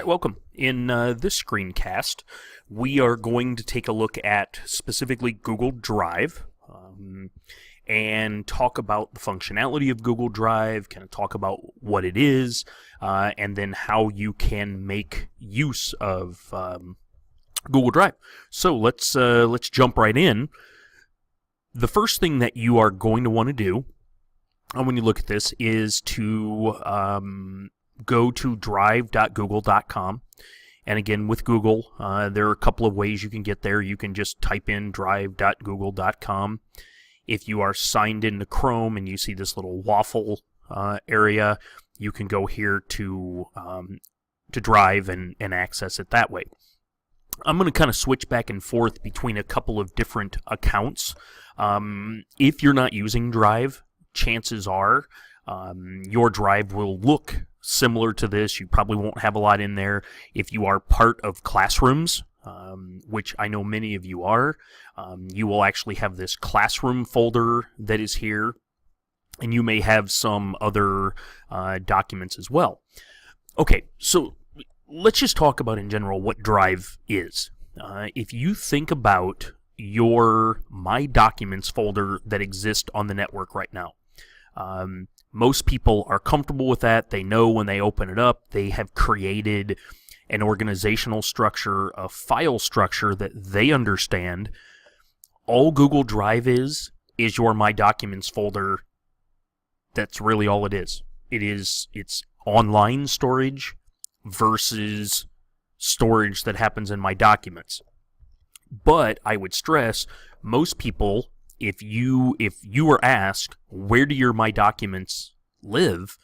right, welcome. In this screencast, we are going to take a look at specifically Google Drive and talk about the functionality of Google Drive, kind of talk about what it is, and then how you can make use of Google Drive. So let's jump right in. The first thing that you are going to want to do when you look at this is to go to drive.google.com. And again, with Google, there are a couple of ways you can get there. You can just type in drive.google.com. If you are signed into Chrome and you see this little waffle area, you can go here to Drive and access it that way. I'm going to kind of switch back and forth between a couple of different accounts. If you're not using Drive, chances are your Drive will look similar to this. You probably won't have a lot in there. If you are part of Classrooms, which I know many of you are, you will actually have this Classroom folder that is here, and you may have some other documents as well. Okay, so let's just talk about in general what Drive is. If you think about your My Documents folder that exists on the network right now, most people are comfortable with that. They know when they open it up, they have created an organizational structure, a file structure that they understand. All Google Drive is your My Documents folder. That's really all it is. It's online storage versus storage that happens in My Documents. But I would stress, most people, if you were asked, where do your My Documents live,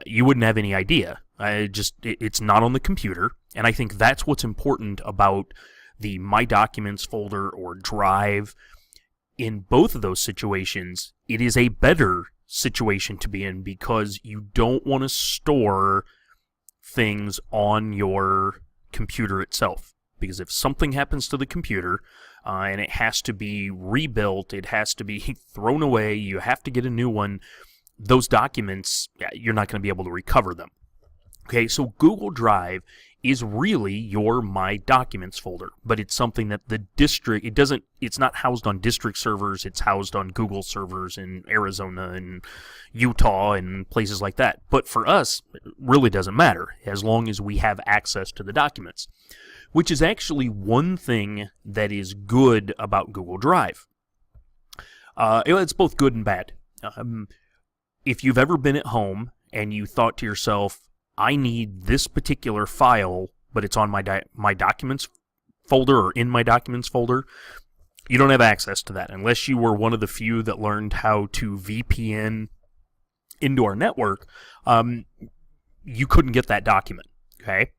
you wouldn't have any idea. It's not on the computer, and I think that's what's important about the My Documents folder or Drive. In both of those situations, it is a better situation to be in because you don't want to store things on your computer itself. Because if something happens to the computer and it has to be rebuilt, it has to be thrown away, you have to get a new one, those documents, you're not going to be able to recover them. Okay, so Google Drive is really your My Documents folder, but it's something that the district, it's not housed on district servers, it's housed on Google servers in Arizona and Utah and places like that. But for us, it really doesn't matter as long as we have access to the documents, which is actually one thing that is good about Google Drive. It's both good and bad. If you've ever been at home and you thought to yourself, I need this particular file, but it's on my Documents folder or in My Documents folder, you don't have access to that unless you were one of the few that learned how to VPN into our network. You couldn't get that document, okay?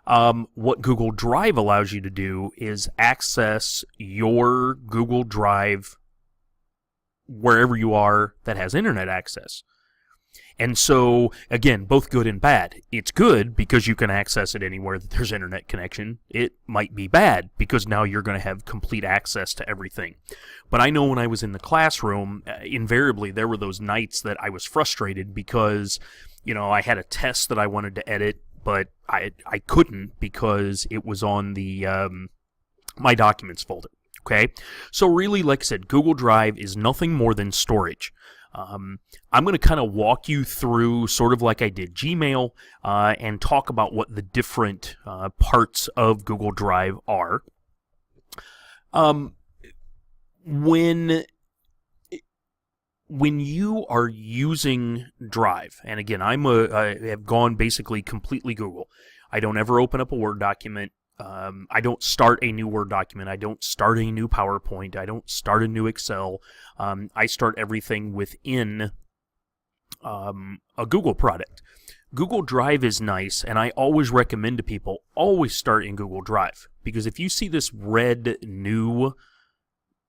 What Google Drive allows you to do is access your Google Drive wherever you are that has internet access. And so, again, both good and bad. It's good because you can access it anywhere that there's internet connection. It might be bad because now you're going to have complete access to everything. But I know when I was in the classroom, invariably there were those nights that I was frustrated because, I had a test that I wanted to edit, but I couldn't because it was on the My Documents folder. Okay, so really, like I said, Google Drive is nothing more than storage. I'm going to kind of walk you through, sort of like I did Gmail, and talk about what the different parts of Google Drive are. When you are using Drive, and again, I have gone basically completely Google. I don't ever open up a Word document. I don't start a new Word document. I don't start a new PowerPoint. I don't start a new Excel. I start everything within a Google product. Google Drive is nice, and I always recommend to people, always start in Google Drive. Because if you see this red new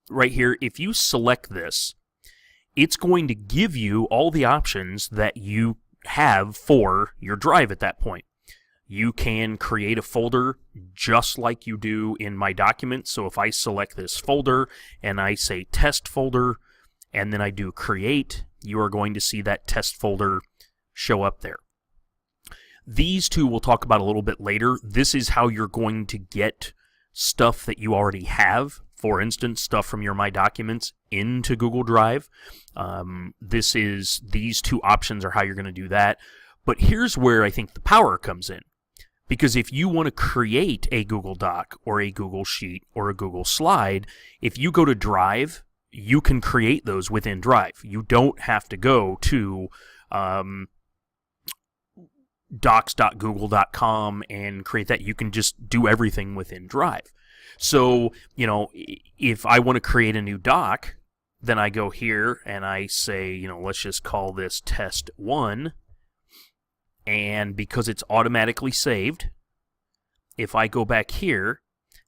right here, if you select this, it's going to give you all the options that you have for your Drive at that point. You can create a folder just like you do in My Documents. So if I select this folder and I say test folder and then I do create, you are going to see that test folder show up there. These two we'll talk about a little bit later. This is how you're going to get stuff that you already have, for instance, stuff from your My Documents into Google Drive. These two options are how you're going to do that. But here's where I think the power comes in. Because if you want to create a Google Doc or a Google Sheet or a Google Slide, if you go to Drive, you can create those within Drive. You don't have to go to docs.google.com and create that. You can just do everything within Drive. So, if I want to create a new doc, then I go here and I say, let's just call this test 1. And because it's automatically saved, if I go back here,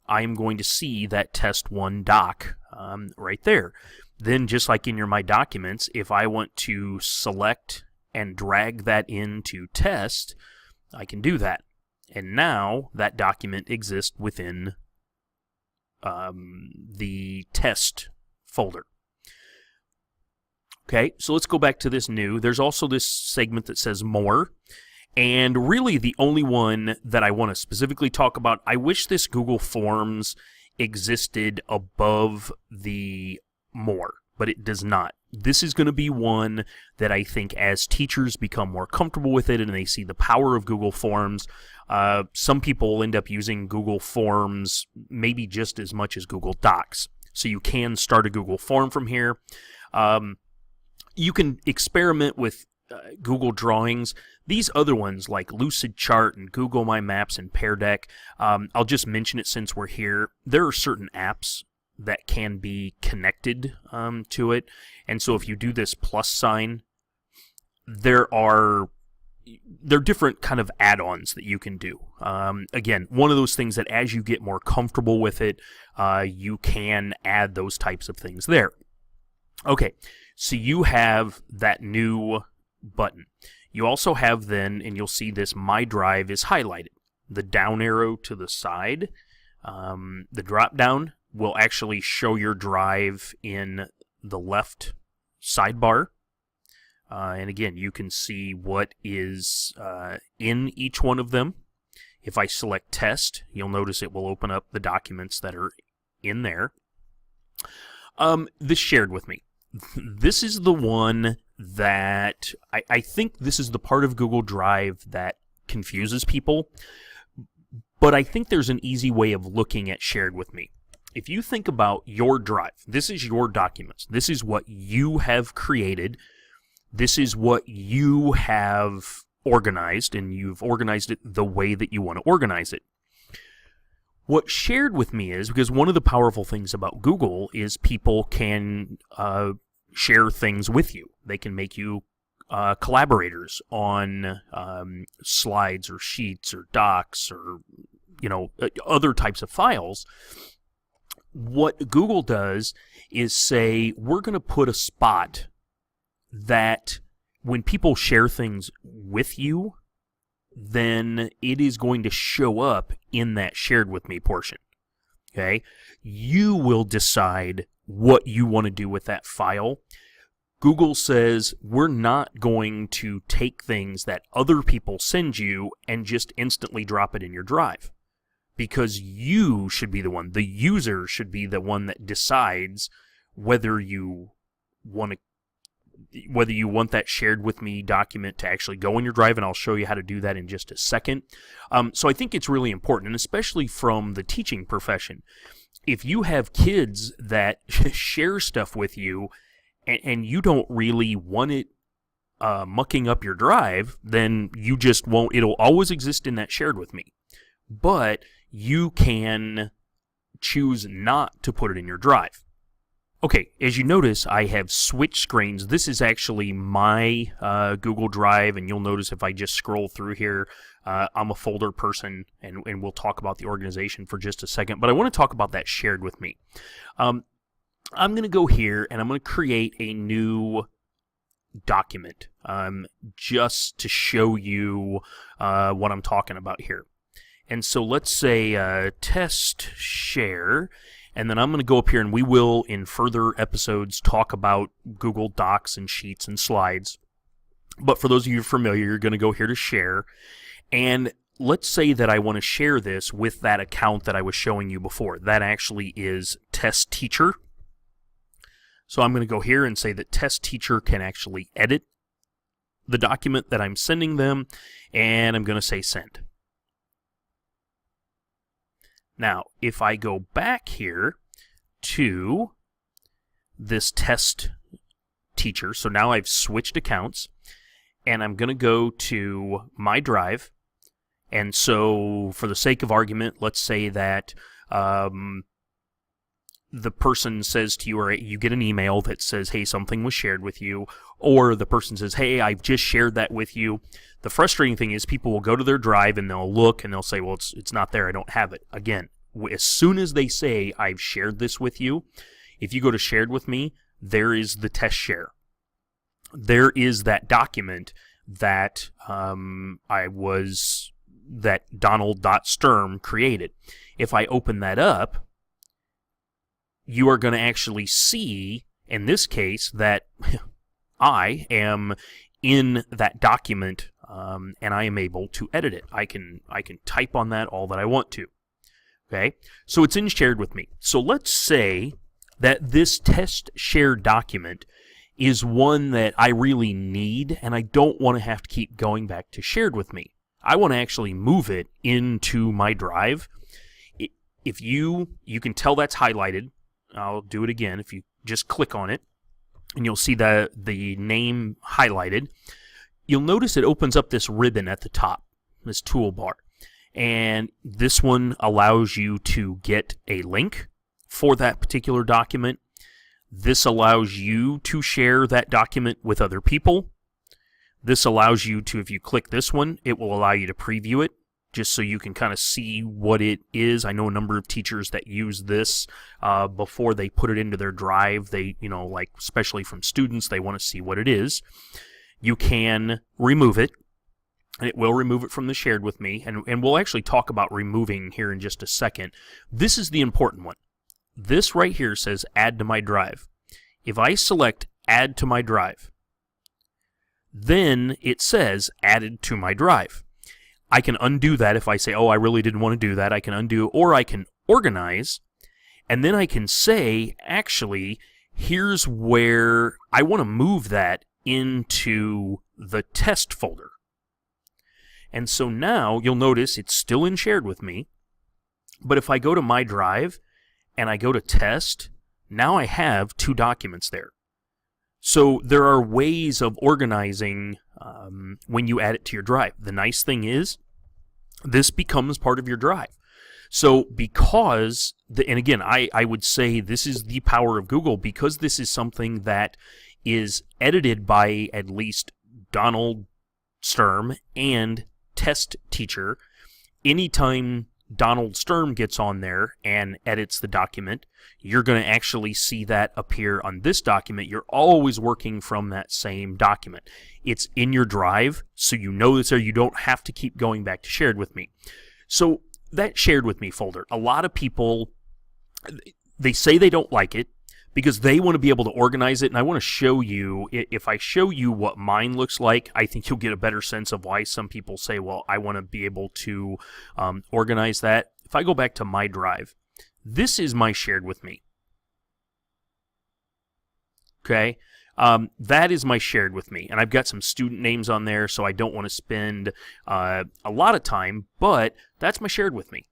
I'm going to see that test 1 doc right there. Then just like in your My Documents, if I want to select and drag that into test, I can do that. And now that document exists within the test folder. Okay, so let's go back to this new. There's also this segment that says more. And really the only one that I want to specifically talk about, I wish this Google Forms existed above the more, but it does not. This is going to be one that I think as teachers become more comfortable with it and they see the power of Google Forms, some people will end up using Google Forms maybe just as much as Google Docs. So you can start a Google Form from here. You can experiment with Google Drawings. These other ones like Lucidchart and Google My Maps and Pear Deck, I'll just mention it since we're here. There are certain apps that can be connected to it. And so if you do this plus sign, there are different kind of add-ons that you can do. Again, one of those things that as you get more comfortable with it, you can add those types of things there. Okay, so you have that new button. You also have then, and you'll see this My Drive is highlighted. The down arrow to the side, the drop down will actually show your drive in the left sidebar. And again, you can see what is in each one of them. If I select test, you'll notice it will open up the documents that are in there. This shared with me. This is the one that I think this is the part of Google Drive that confuses people. But I think there's an easy way of looking at shared with me. If you think about your drive, this is your documents. This is what you have created. This is what you have organized, and you've organized it the way that you want to organize it. What shared with me is, because one of the powerful things about Google is people can share things with you. They can make you collaborators on slides or sheets or docs or other types of files. What Google does is say, we're going to put a spot that when people share things with you, then it is going to show up in that shared with me portion. Okay? You will decide what you want to do with that file. Google says, we're not going to take things that other people send you and just instantly drop it in your drive. Because you should be the one, the user should be the one that decides whether you want that shared with me document to actually go in your drive, and I'll show you how to do that in just a second. So I think it's really important, and especially from the teaching profession. If you have kids that share stuff with you and you don't really want it mucking up your drive, then you just won't. It'll always exist in that shared with me. But you can choose not to put it in your drive. Okay, as you notice, I have switched screens. This is actually my Google Drive, and you'll notice if I just scroll through here, I'm a folder person, and we'll talk about the organization for just a second. But I want to talk about that shared with me. I'm going to go here, and I'm going to create a new document just to show you what I'm talking about here. And so let's say test share, and then I'm going to go up here, and we will, in further episodes, talk about Google Docs and Sheets and Slides. But for those of you familiar, you're going to go here to share, And let's say that I want to share this with that account that I was showing you before. That actually is Test Teacher. So I'm going to go here and say that Test Teacher can actually edit the document that I'm sending them, and I'm going to say send. Now, if I go back here to this Test Teacher, so now I've switched accounts, and I'm going to go to my drive. And so, for the sake of argument, let's say that the person says to you, or you get an email that says, hey, something was shared with you, or the person says, hey, I've just shared that with you. The frustrating thing is people will go to their drive and they'll look and they'll say, well, it's not there, I don't have it. Again, as soon as they say, I've shared this with you, if you go to shared with me, there is the test share. There is that document that that Donald.Sturm created. If I open that up, you are going to actually see, in this case, that I am in that document, and I am able to edit it. I can type on that all that I want to. Okay, so it's in shared with me. So let's say that this test shared document is one that I really need, and I don't want to have to keep going back to shared with me. I want to actually move it into my drive. If you can tell that's highlighted. I'll do it again. If you just click on it, and you'll see the name highlighted, you'll notice it opens up this ribbon at the top, this toolbar. And this one allows you to get a link for that particular document. This allows you to share that document with other people. This allows you to, if you click this one, it will allow you to preview it, just so you can kind of see what it is. I know a number of teachers that use this before they put it into their drive. They, like especially from students, they want to see what it is. You can remove it, and it will remove it from the shared with me, and we'll actually talk about removing here in just a second. This is the important one. This right here says add to my drive. If I select add to my drive, then it says added to my drive. I can undo that if I say, oh, I really didn't want to do that. I can undo, or I can organize, and then I can say, actually, here's where I want to move that into the test folder. And so now you'll notice it's still in shared with me, but if I go to my drive and I go to test, now I have two documents there. So there are ways of organizing when you add it to your drive. The nice thing is, this becomes part of your drive. So because, and again, I would say this is the power of Google, because this is something that is edited by at least Donald.Sturm and Test Teacher. Anytime Donald.Sturm gets on there and edits the document, you're going to actually see that appear on this document. You're always working from that same document. It's in your drive, so you know it's there. You don't have to keep going back to shared with me. So that shared with me folder, a lot of people, they say they don't like it because they want to be able to organize it, and I want to show you, if I show you what mine looks like, I think you'll get a better sense of why some people say, well, I want to be able to organize that. If I go back to my drive, this is my shared with me. Okay, that is my shared with me, and I've got some student names on there, so I don't want to spend a lot of time, but that's my shared with me.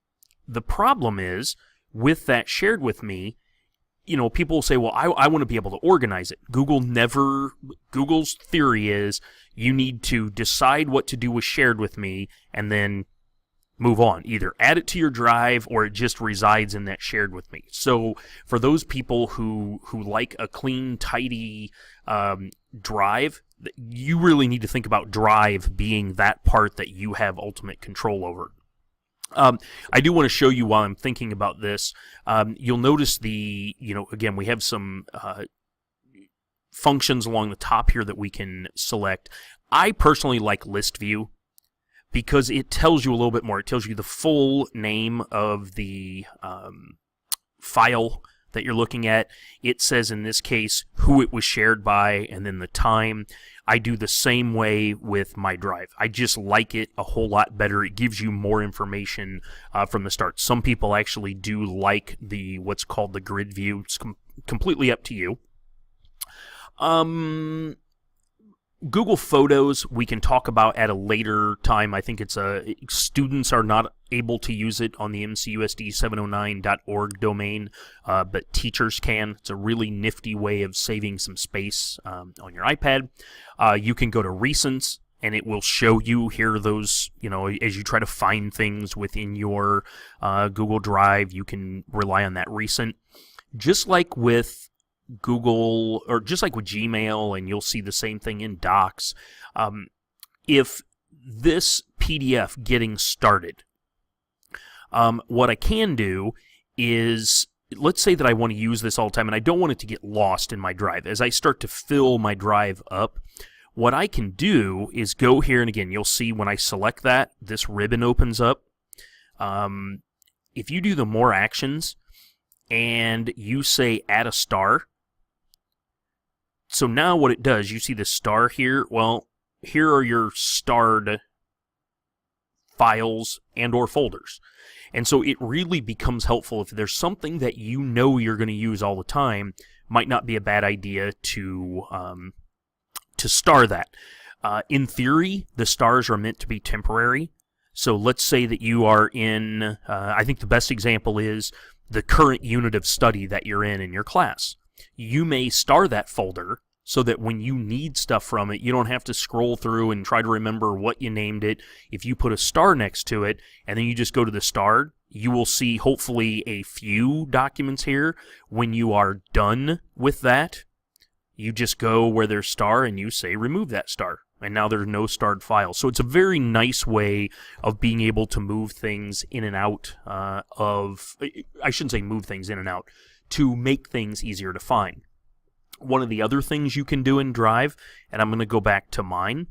The problem is, with that shared with me, people will say, well, I want to be able to organize it. Google's theory is you need to decide what to do with shared with me and then move on. Either add it to your drive or it just resides in that shared with me. So for those people who like a clean, tidy drive, you really need to think about drive being that part that you have ultimate control over. I do want to show you while I'm thinking about this. You'll notice again, we have some functions along the top here that we can select. I personally like list view because it tells you a little bit more. It tells you the full name of the file that you're looking at. It says in this case who it was shared by and then the time. I do the same way with my drive. I just like it a whole lot better. It gives you more information from the start. Some people actually do like the what's called the grid view. It's completely up to you. Google Photos we can talk about at a later time. I think it's students are not able to use it on the mcusd709.org domain, but teachers can. It's a really nifty way of saving some space on your iPad. You can go to Recents, and it will show you here those, as you try to find things within your Google Drive, you can rely on that recent. Just like with Google, or just like with Gmail, and you'll see the same thing in Docs. If this PDF getting started, what I can do is, let's say that I want to use this all the time, and I don't want it to get lost in my drive. As I start to fill my drive up, what I can do is go here, and again, you'll see when I select that, this ribbon opens up. If you do the More Actions, and you say Add a Star, so now what it does, you see the star here? Well, here are your starred files and or folders. And so it really becomes helpful if there's something that you know you're going to use all the time. Might not be a bad idea to star that. In theory, the stars are meant to be temporary. So let's say that you are in, I think the best example is the current unit of study that you're in your class. You may star that folder so that when you need stuff from it, you don't have to scroll through and try to remember what you named it. If you put a star next to it, and then you just go to the starred, you will see hopefully a few documents here. When you are done with that, you just go where there's star and you say remove that star. And now there's no starred files. So it's a very nice way of being able to move things in and out I shouldn't say move things in and out, to make things easier to find. One of the other things you can do in Drive, and I'm going to go back to mine,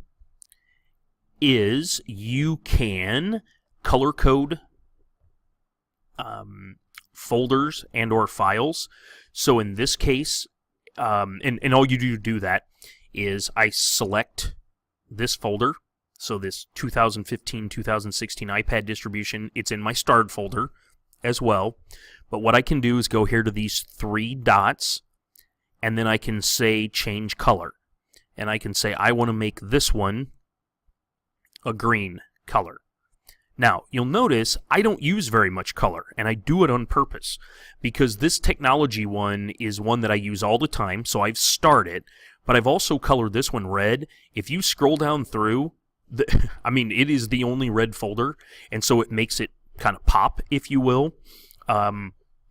is you can color code folders and or files. So in this case, and all you do to do that is I select this folder, so this 2015-2016 iPad distribution, it's in my starred folder as well. But what I can do is go here to these three dots, and then I can say change color. And I can say I want to make this one a green color. Now, you'll notice I don't use very much color, and I do it on purpose, because this technology one is one that I use all the time, so I've starred it, but I've also colored this one red. If you scroll down through, it is the only red folder, and so it makes it kind of pop, if you will.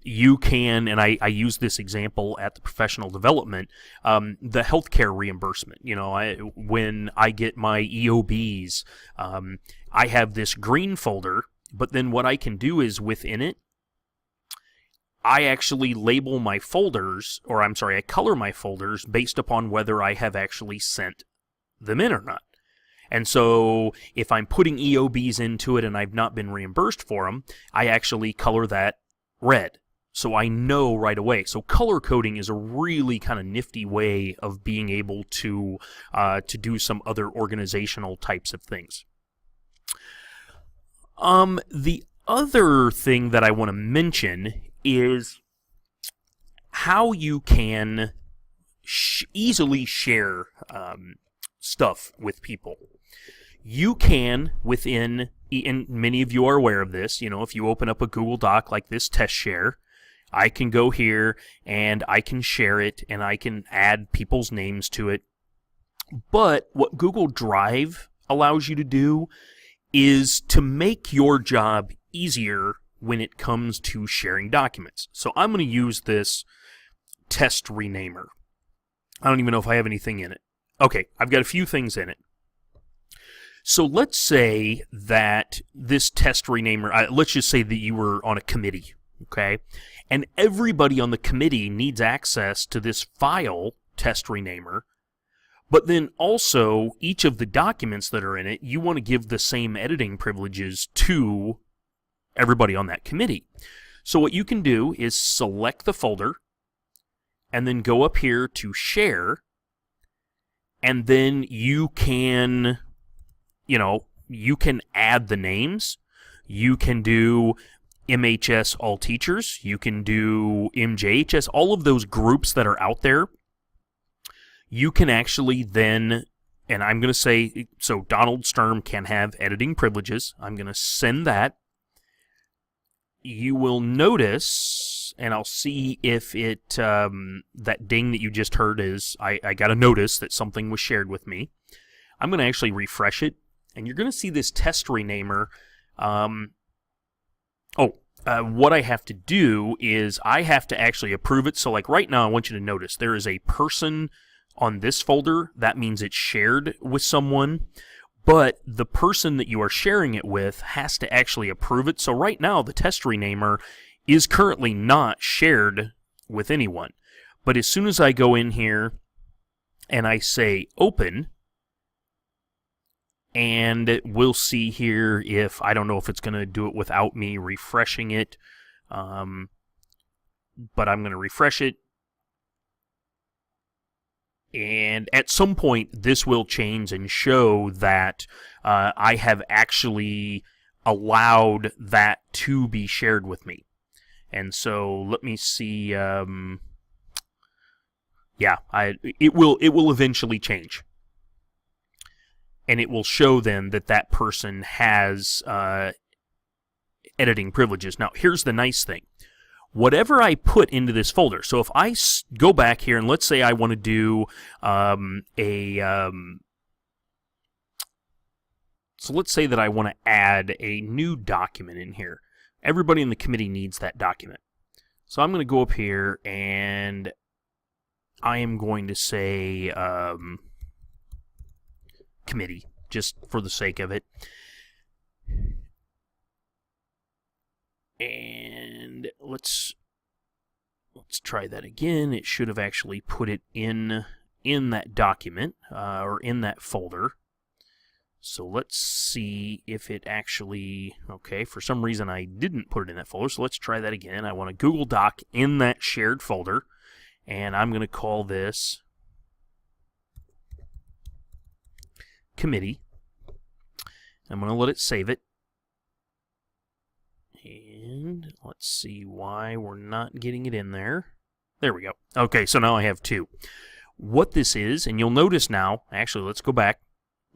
You can, and I use this example at the professional development, the healthcare reimbursement. When I get my EOBs, I have this green folder, but then what I can do is within it, I actually label my folders, I color my folders based upon whether I have actually sent them in or not. And so if I'm putting EOBs into it and I've not been reimbursed for them, I actually color that red. So I know right away. So color coding is a really kind of nifty way of being able to do some other organizational types of things. The other thing that I want to mention is how you can easily share stuff with people. You can, and many of you are aware of this, if you open up a Google Doc like this test share, I can go here and I can share it and I can add people's names to it. But what Google Drive allows you to do is to make your job easier when it comes to sharing documents. So I'm going to use this test renamer. I don't even know if I have anything in it. Okay, I've got a few things in it. So let's say that this test renamer, let's just say that you were on a committee, okay? And everybody on the committee needs access to this file, test renamer, but then also each of the documents that are in it, you want to give the same editing privileges to everybody on that committee. So what you can do is select the folder, and then go up here to share, and then you can, you can add the names. You can do MHS All Teachers. You can do MJHS. All of those groups that are out there, you can actually then, and I'm going to say, so Donald Sturm can have editing privileges. I'm going to send that. You will notice, and I'll see if it, that ding that you just heard is, I got a notice that something was shared with me. I'm going to actually refresh it, and you're going to see this test renamer. What I have to do is I have to actually approve it. So like right now, I want you to notice there is a person on this folder. That means it's shared with someone. But the person that you are sharing it with has to actually approve it. So right now, the test renamer is currently not shared with anyone. But as soon as I go in here and I say open, and we'll see here if, I don't know if it's going to do it without me refreshing it, but I'm going to refresh it. And at some point, this will change and show that I have actually allowed that to be shared with me. And so let me see. It will eventually change, and it will show then that that person has editing privileges. Now, here's the nice thing. Whatever I put into this folder, so if I go back here and let's say I want to do so let's say that I want to add a new document in here. Everybody in the committee needs that document. So I'm going to go up here and I am going to say committee, just for the sake of it. And let's try that again. It should have actually put it in that document or in that folder. So let's see if it actually, okay, for some reason I didn't put it in that folder, so let's try that again. I want a Google Doc in that shared folder, and I'm going to call this committee. I'm going to let it save it. And let's see why we're not getting it in there. There we go. Okay, so now I have two. What this is, and you'll notice now, actually, let's go back.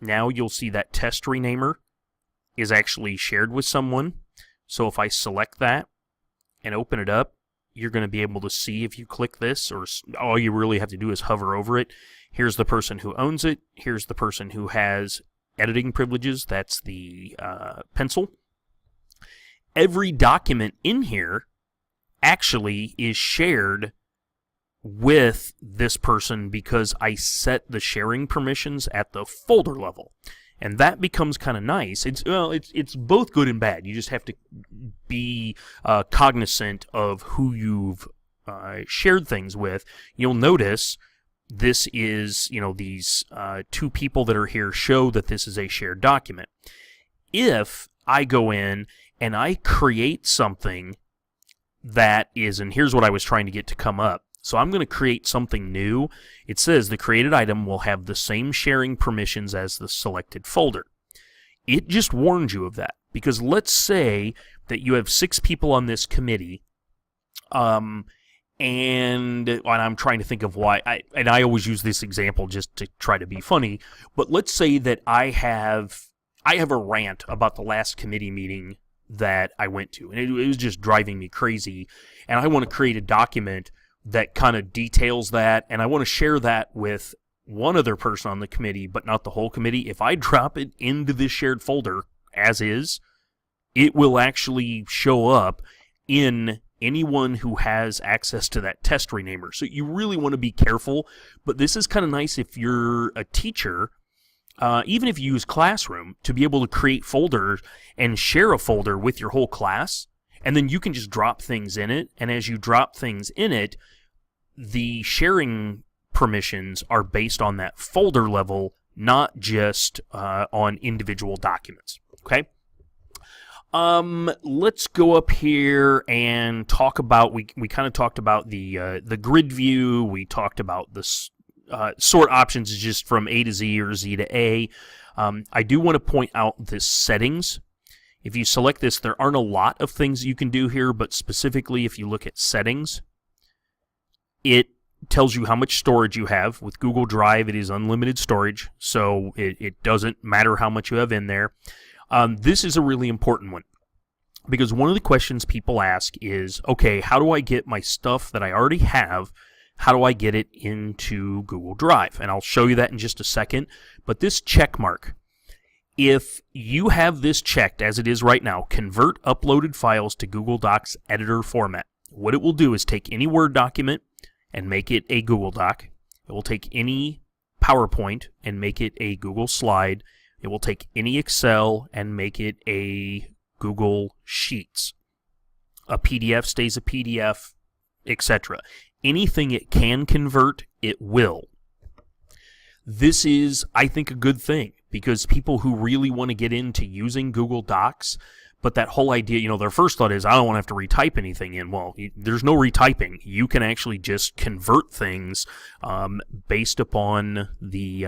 Now you'll see that test renamer is actually shared with someone. So if I select that and open it up, you're going to be able to see if you click this, or all you really have to do is hover over it. Here's the person who owns it. Here's the person who has editing privileges. That's the pencil. Every document in here actually is shared with this person because I set the sharing permissions at the folder level. And that becomes kind of nice. It's both good and bad. You just have to be cognizant of who you've shared things with. You'll notice this is, these two people that are here show that this is a shared document. If I go in and I create something that is, and here's what I was trying to get to come up. So I'm going to create something new. It says the created item will have the same sharing permissions as the selected folder. It just warns you of that, because let's say that you have 6 people on this committee, and I'm trying to think of why, I always use this example just to try to be funny, but let's say that I have a rant about the last committee meeting that I went to, and it was just driving me crazy, and I want to create a document that kind of details that, and I want to share that with one other person on the committee, but not the whole committee. If I drop it into this shared folder as is, it will actually show up in anyone who has access to that test renamer. So you really want to be careful, but this is kind of nice if you're a teacher, even if you use Classroom, to be able to create folders and share a folder with your whole class, and then you can just drop things in it, and as you drop things in it, the sharing permissions are based on that folder level, not just on individual documents. Okay? Let's go up here and talk about, we kind of talked about the grid view. We talked about the sort options is just from A to Z or Z to A. I do want to point out the settings. If you select this, there aren't a lot of things you can do here, but specifically if you look at settings, it tells you how much storage you have. With Google Drive, it is unlimited storage, so it doesn't matter how much you have in there. This is a really important one, because one of the questions people ask is, okay, how do I get my stuff that I already have, how do I get it into Google Drive? And I'll show you that in just a second. But this check mark, if you have this checked as it is right now, convert uploaded files to Google Docs editor format, what it will do is take any Word document and make it a Google Doc. It will take any PowerPoint and make it a Google Slide. It will take any Excel and make it a Google Sheets. A PDF stays a PDF, etc. Anything it can convert, it will. This is, I think, a good thing, because people who really want to get into using Google Docs, but that whole idea, their first thought is, I don't want to have to retype anything in. Well, there's no retyping. You can actually just convert things based upon the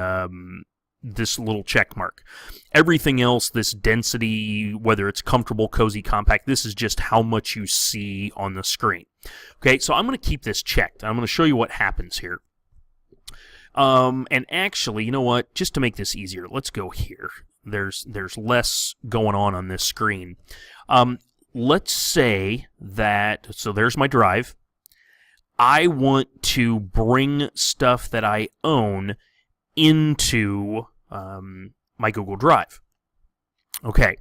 this little check mark. Everything else, this density, whether it's comfortable, cozy, compact, this is just how much you see on the screen. Okay, so I'm going to keep this checked. I'm going to show you what happens here. And actually, you know what? Just to make this easier, let's go here. There's less going on this screen. Let's say that, so there's my drive. I want to bring stuff that I own into my Google Drive. Okay,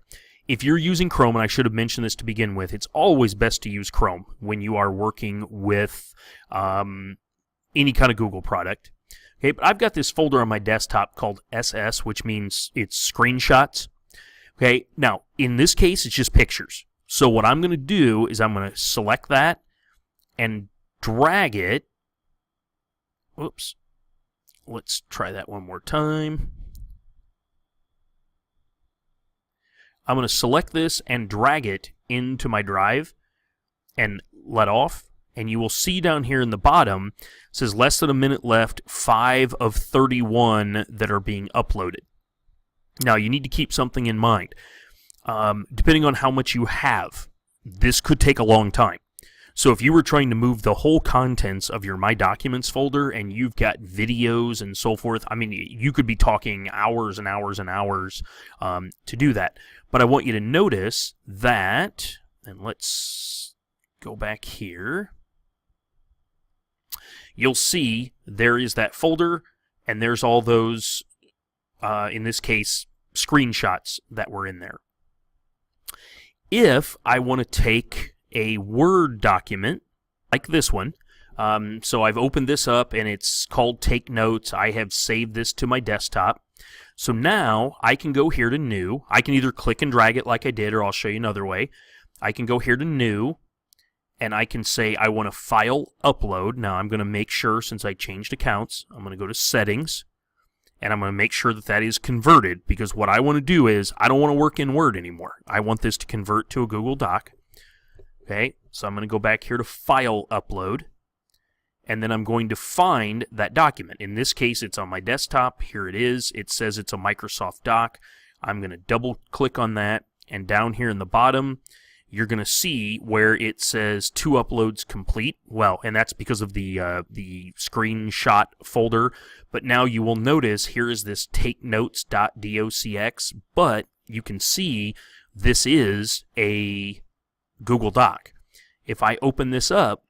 if you're using Chrome, and I should have mentioned this to begin with, it's always best to use Chrome when you are working with any kind of Google product. Okay, but I've got this folder on my desktop called SS, which means it's screenshots. Okay, now in this case, it's just pictures. So what I'm going to do is I'm going to select that and drag it. Oops. Let's try that one more time. I'm going to select this and drag it into my drive and let off. And you will see down here in the bottom, it says less than a minute left, 5 of 31 that are being uploaded. Now, you need to keep something in mind. Depending on how much you have, this could take a long time. So if you were trying to move the whole contents of your My Documents folder and you've got videos and so forth, I mean, you could be talking hours and hours and hours to do that. But I want you to notice that, and let's go back here. You'll see there is that folder, and there's all those, in this case, screenshots that were in there. If I want to take a Word document like this one, so I've opened this up and it's called Take Notes. I have saved this to my desktop. So now I can go here to New. I can either click and drag it like I did, or I'll show you another way. I can go here to New, and I can say I want to file upload. Now I'm going to make sure, since I changed accounts, I'm going to go to Settings, and I'm going to make sure that that is converted, because what I want to do is I don't want to work in Word anymore. I want this to convert to a Google Doc. Okay, so I'm going to go back here to File Upload, and then I'm going to find that document. In this case, it's on my desktop. Here it is. It says it's a Microsoft Doc. I'm going to double click on that, and down here in the bottom, you're going to see where it says 2 uploads complete. Well, and that's because of the screenshot folder. But now you will notice here is this takenotes.docx, but you can see this is a Google Doc. If I open this up,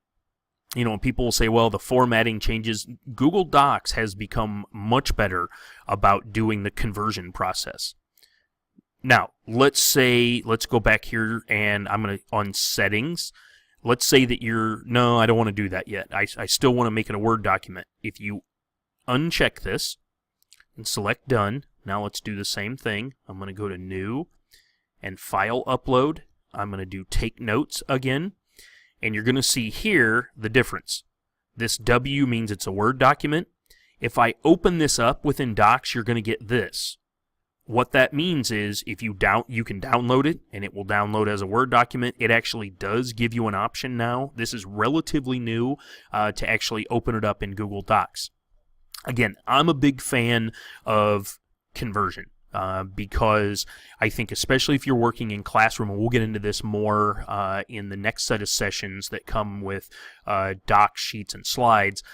and people will say, well, the formatting changes. Google Docs has become much better about doing the conversion process. Now, let's go back here, and I'm going to, on Settings, let's say that no, I don't want to do that yet. I still want to make it a Word document. If you uncheck this and select Done, now let's do the same thing. I'm going to go to New and File Upload. I'm going to do Take Notes again, and you're going to see here the difference. This W means it's a Word document. If I open this up within Docs, you're going to get this. What that means is if you can download it, and it will download as a Word document. It actually does give you an option now. This is relatively new to actually open it up in Google Docs. Again, I'm a big fan of conversion. Because I think especially if you're working in classroom, and we'll get into this more in the next set of sessions that come with doc sheets and slides,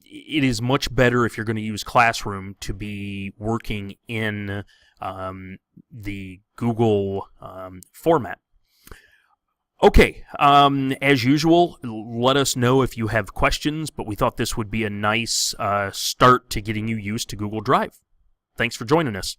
it is much better if you're going to use Classroom to be working in the Google format. Okay, as usual, let us know if you have questions, but we thought this would be a nice start to getting you used to Google Drive. Thanks for joining us.